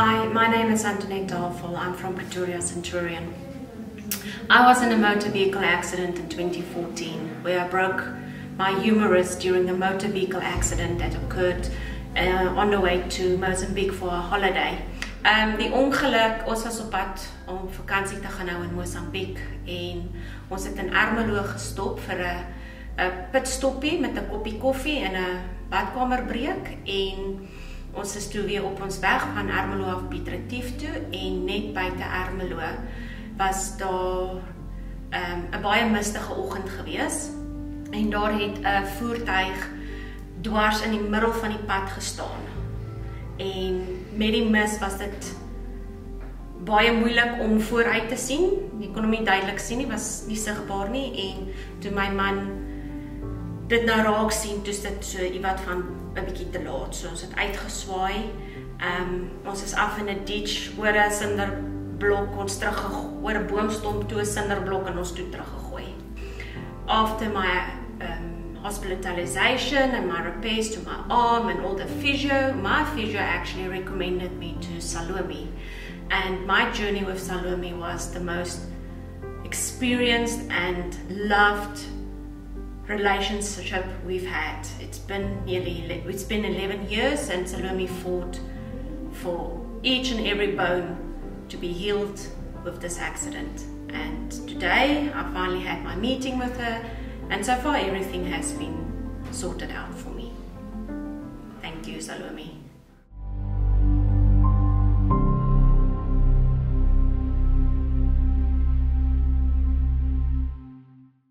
Hi, my name is Antoinette Tafel. I'm from Pretoria, Centurion. I was in a motor vehicle accident in 2014 where I broke my humerus during a motor vehicle accident that occurred on the way to Mozambique for a holiday. Die ongeluk, ons was op pad om vakansie te gaan hou in Mozambique en ons het in Ermelo gestop vir 'n pitstoppie met 'n koppie koffie en 'n badkamerbreek en ons is toe weer op ons weg van Ermelo af Piet Retief toe en net buite Ermelo was daar 'n baie mistige oggend gewees en daar het 'n voertuig dwars in die middel van die pad gestaan. En met die mis was dit baie moeilik om vooruit te sien. Jy kon hom nie duidelik sien nie, was nie sigbaar nie en toe my man dit nou raak sien, toe is dit so iewat van 'n bietjie te laat. So ons het uitgeswaai. Ons is af in 'n ditch oor 'n sinderblok, ons teruggegooi oor 'n boomstomp toe 'n sinderblok en ons toe teruggegooi. After my hospitalization and my repairs to my arm and all the physio, my physio actually recommended me to Salome. And my journey with Salome was the most experienced and loved relationship we've had. It's been 11 years and Salome fought for each and every bone to be healed with this accident. And today I finally had my meeting with her and so far everything has been sorted out for me. Thank you, Salome.